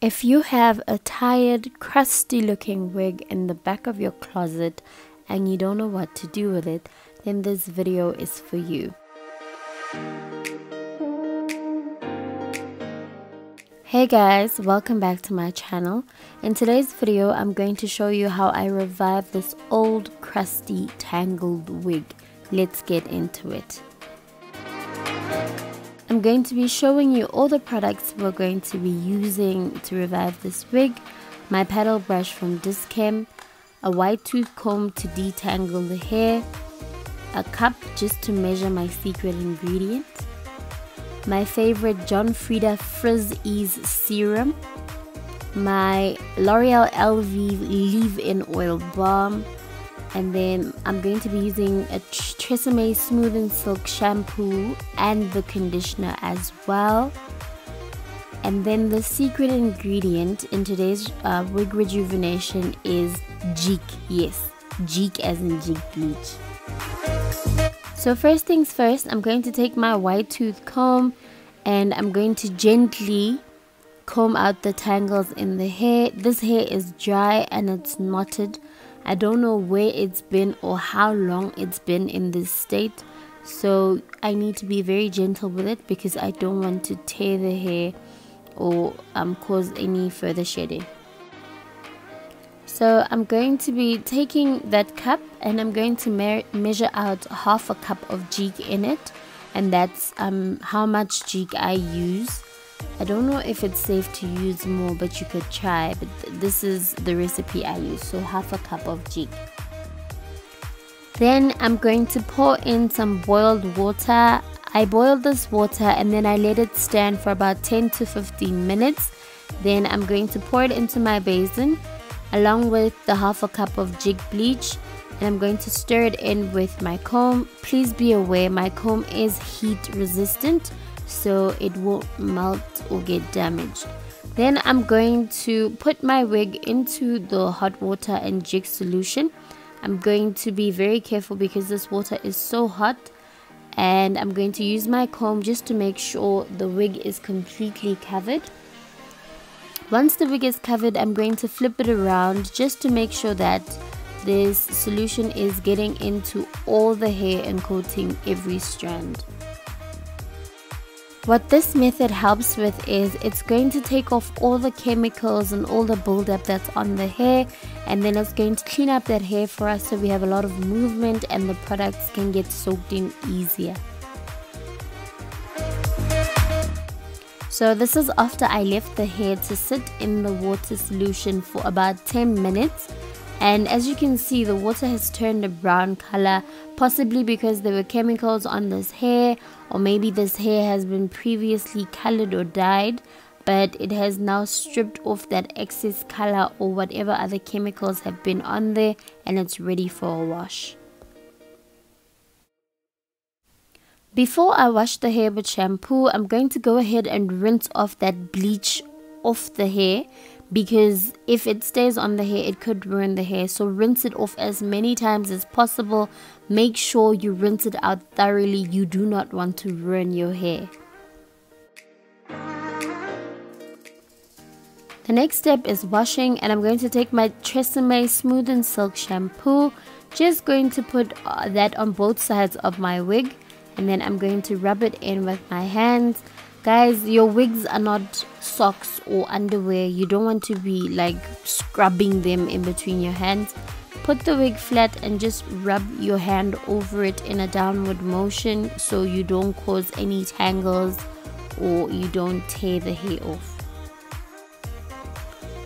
If you have a tired, crusty looking wig in the back of your closet and you don't know what to do with it, then this video is for you. Hey guys, welcome back to my channel. In today's video, I'm going to show you how I revive this old, crusty, tangled wig. Let's get into it. I'm going to be showing you all the products we're going to be using to revive this wig, my paddle brush from Tresemme, a white tooth comb to detangle the hair, a cup just to measure my secret ingredient, my favorite Frieda Frizz E Serum, my L'Oreal elvive leave-in oil balm, and then I'm going to be using a Tresemme Smooth and Silk shampoo and the conditioner as well. And then the secret ingredient in today's wig rejuvenation is Jig. Yes, Jig as in Jig bleach. So first things first, I'm going to take my white tooth comb and I'm going to gently comb out the tangles in the hair. This hair is dry and it's knotted. I don't know where it's been or how long it's been in this state, so I need to be very gentle with it because I don't want to tear the hair or cause any further shedding. So I'm going to be taking that cup and I'm going to measure out half a cup of Jig in it, and that's how much Jig I use. I don't know if it's safe to use more, but you could try, but this is the recipe I use, so half a cup of Jig. Then I'm going to pour in some boiled water. I boiled this water and then I let it stand for about 10 to 15 minutes. Then I'm going to pour it into my basin along with the half a cup of Jig bleach, and I'm going to stir it in with my comb. Please be aware my comb is heat resistant, so it won't melt or get damaged. Then I'm going to put my wig into the hot water and Jig solution. I'm going to be very careful because this water is so hot, and I'm going to use my comb just to make sure the wig is completely covered. Once the wig is covered, I'm going to flip it around just to make sure that this solution is getting into all the hair and coating every strand. What this method helps with is it's going to take off all the chemicals and all the buildup that's on the hair, and then it's going to clean up that hair for us so we have a lot of movement and the products can get soaked in easier. So this is after I left the hair to sit in the water solution for about 10 minutes. And as you can see, the water has turned a brown color, possibly because there were chemicals on this hair, or maybe this hair has been previously colored or dyed, but it has now stripped off that excess color or whatever other chemicals have been on there, and it's ready for a wash. Before I wash the hair with shampoo, I'm going to go ahead and rinse off that bleach off the hair, because if it stays on the hair it could ruin the hair. So rinse it off as many times as possible. Make sure you rinse it out thoroughly. You do not want to ruin your hair. The next step is washing, and I'm going to take my Tresemme Smooth and Silk shampoo, just going to put that on both sides of my wig, and then I'm going to rub it in with my hands. Guys, your wigs are not socks or underwear. You don't want to be like scrubbing them in between your hands. Put the wig flat and just rub your hand over it in a downward motion so you don't cause any tangles or you don't tear the hair off.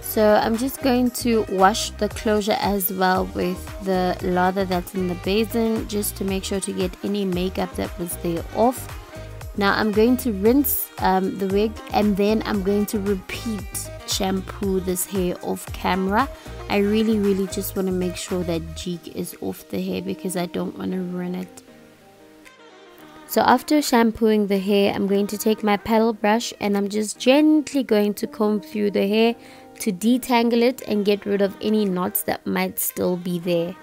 So I'm just going to wash the closure as well with the lather that's in the basin, just to make sure to get any makeup that was there off. Now I'm going to rinse the wig, and then I'm going to repeat shampoo this hair off camera. I really just want to make sure that Jig is off the hair because I don't want to ruin it. So after shampooing the hair, I'm going to take my paddle brush and I'm just gently going to comb through the hair to detangle it and get rid of any knots that might still be there.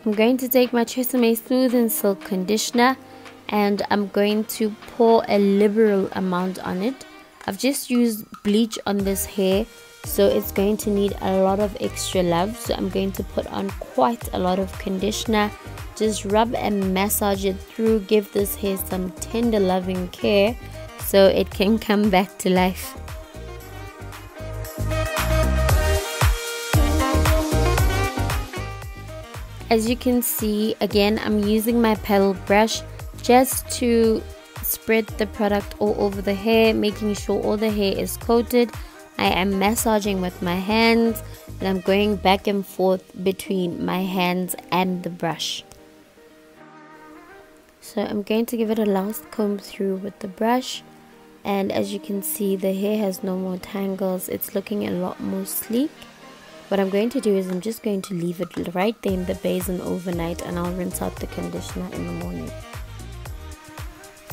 I'm going to take my Tresemme Smooth and Silk Conditioner and I'm going to pour a liberal amount on it. I've just used bleach on this hair, so it's going to need a lot of extra love. So I'm going to put on quite a lot of conditioner. Just rub and massage it through. Give this hair some tender loving care so it can come back to life. As you can see, again, I'm using my paddle brush just to spread the product all over the hair, making sure all the hair is coated. I am massaging with my hands and I'm going back and forth between my hands and the brush. So I'm going to give it a last comb through with the brush, and as you can see, the hair has no more tangles. It's looking a lot more sleek. What I'm going to do is I'm just going to leave it right there in the basin overnight, and I'll rinse out the conditioner in the morning.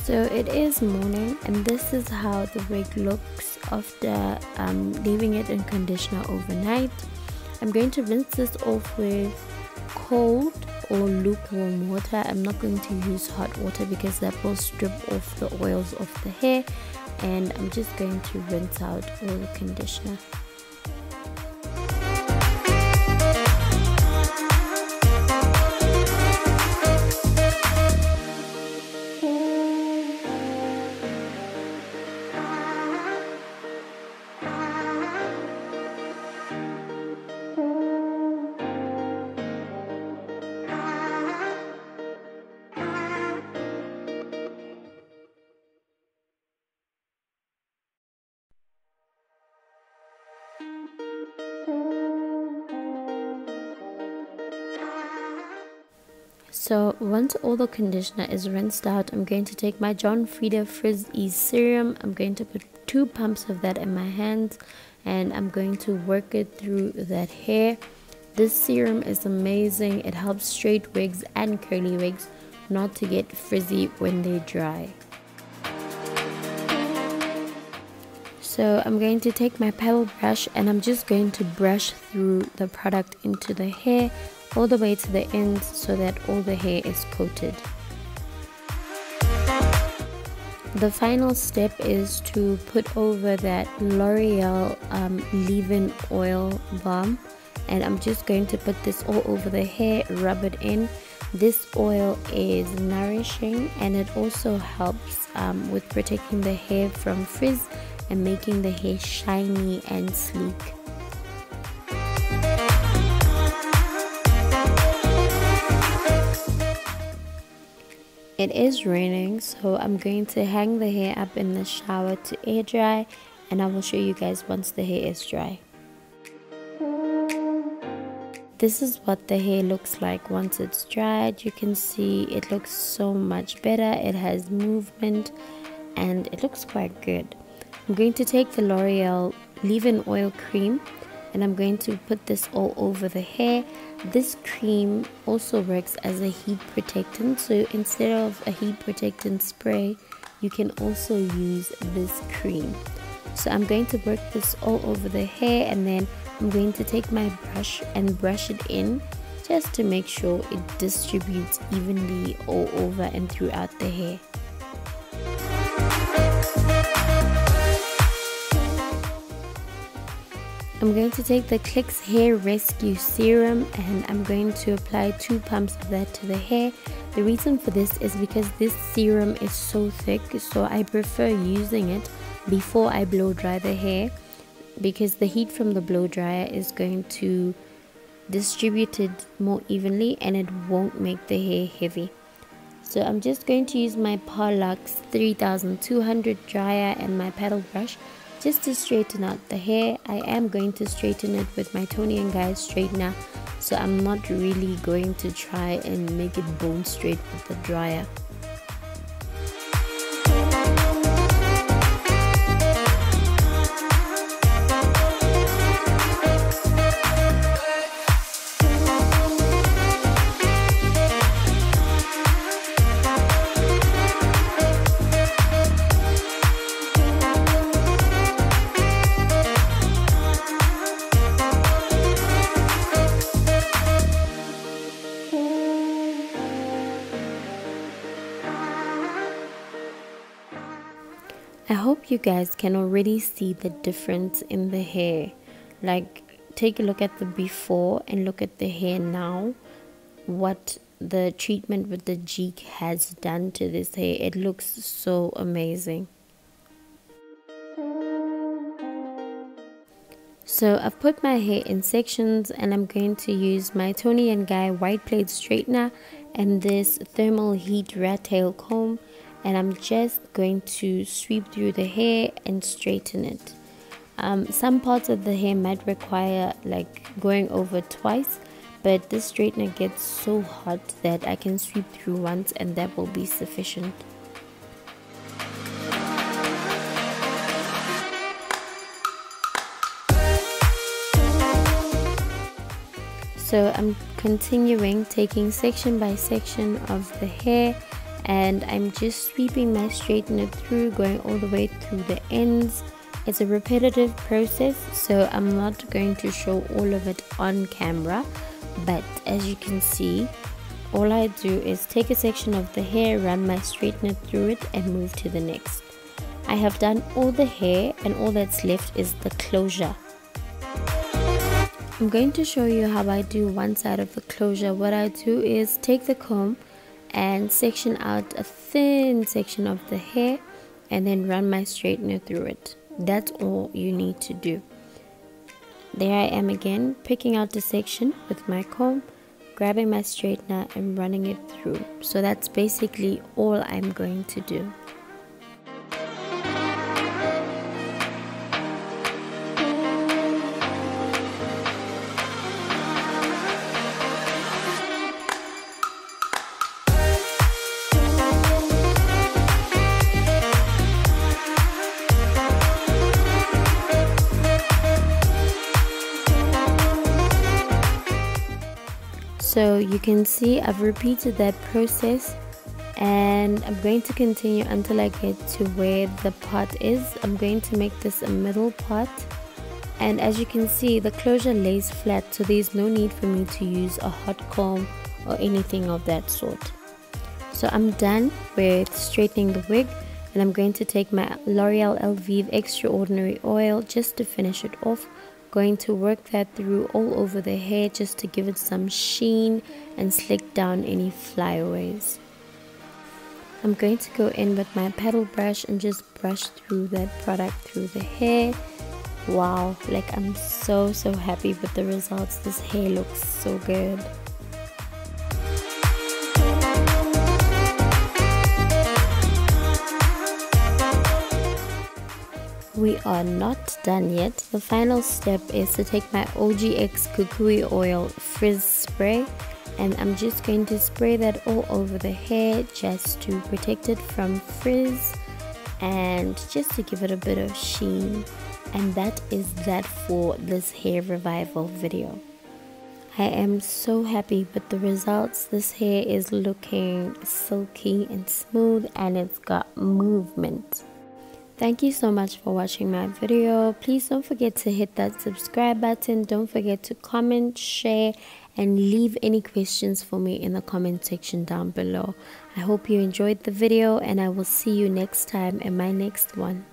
So it is morning and this is how the wig looks after leaving it in conditioner overnight. I'm going to rinse this off with cold or lukewarm water. I'm not going to use hot water because that will strip off the oils of the hair, and I'm just going to rinse out all the conditioner. So once all the conditioner is rinsed out, I'm going to take my Frieda Frizz E Serum. I'm going to put 2 pumps of that in my hands and I'm going to work it through that hair. This serum is amazing. It helps straight wigs and curly wigs not to get frizzy when they dry. So I'm going to take my paddle brush and I'm just going to brush through the product into the hair all the way to the ends so that all the hair is coated. The final step is to put over that L'Oreal leave-in oil balm, and I'm just going to put this all over the hair, rub it in. This oil is nourishing and it also helps with protecting the hair from frizz and making the hair shiny and sleek. It is raining, so I'm going to hang the hair up in the shower to air dry, and I will show you guys once the hair is dry. This is what the hair looks like once it's dried. You can see it looks so much better. It has movement and it looks quite good. I'm going to take the L'Oreal leave-in oil cream and I'm going to put this all over the hair. This cream also works as a heat protectant, so instead of a heat protectant spray, you can also use this cream. So I'm going to work this all over the hair, and then I'm going to take my brush and brush it in just to make sure it distributes evenly all over and throughout the hair. I'm going to take the Klix Hair Rescue Serum and I'm going to apply 2 pumps of that to the hair. The reason for this is because this serum is so thick, so I prefer using it before I blow dry the hair, because the heat from the blow dryer is going to distribute it more evenly and it won't make the hair heavy. So I'm just going to use my Parlux 3200 dryer and my paddle brush just to straighten out the hair. I am going to straighten it with my Toni & Guy straightener, so I'm not really going to try and make it bone straight with the dryer. I hope you guys can already see the difference in the hair. Like, take a look at the before and look at the hair now. What the treatment with the Jeek has done to this hair. It looks so amazing. So I've put my hair in sections and I'm going to use my Toni & Guy white plate straightener and this thermal heat rat tail comb, and I'm just going to sweep through the hair and straighten it. Some parts of the hair might require like going over twice, but this straightener gets so hot that I can sweep through once and that will be sufficient. So I'm continuing taking section by section of the hair, and I'm just sweeping my straightener through, going all the way through the ends. It's a repetitive process, so I'm not going to show all of it on camera, but as you can see, all I do is take a section of the hair, run my straightener through it and move to the next. I have done all the hair and all that's left is the closure. I'm going to show you how I do one side of the closure. What I do is take the comb and section out a thin section of the hair and then run my straightener through it. That's all you need to do. There I am again, picking out the section with my comb, grabbing my straightener and running it through. So that's basically all I'm going to do. So you can see I've repeated that process and I'm going to continue until I get to where the part is. I'm going to make this a middle part, and as you can see the closure lays flat, so there's no need for me to use a hot comb or anything of that sort. So I'm done with straightening the wig, and I'm going to take my L'Oreal Elvive Extraordinary Oil just to finish it off. Going to work that through all over the hair just to give it some sheen and slick down any flyaways. I'm going to go in with my paddle brush and just brush through that product through the hair. Wow, like I'm so happy with the results. This hair looks so good. We are not done yet. The final step is to take my OGX Kukui Oil Frizz Spray, and I'm just going to spray that all over the hair just to protect it from frizz and just to give it a bit of sheen. And that is that for this hair revival video. I am so happy with the results. This hair is looking silky and smooth and it's got movement. Thank you so much for watching my video. Please don't forget to hit that subscribe button. Don't forget to comment, share, and leave any questions for me in the comment section down below. I hope you enjoyed the video, and I will see you next time in my next one.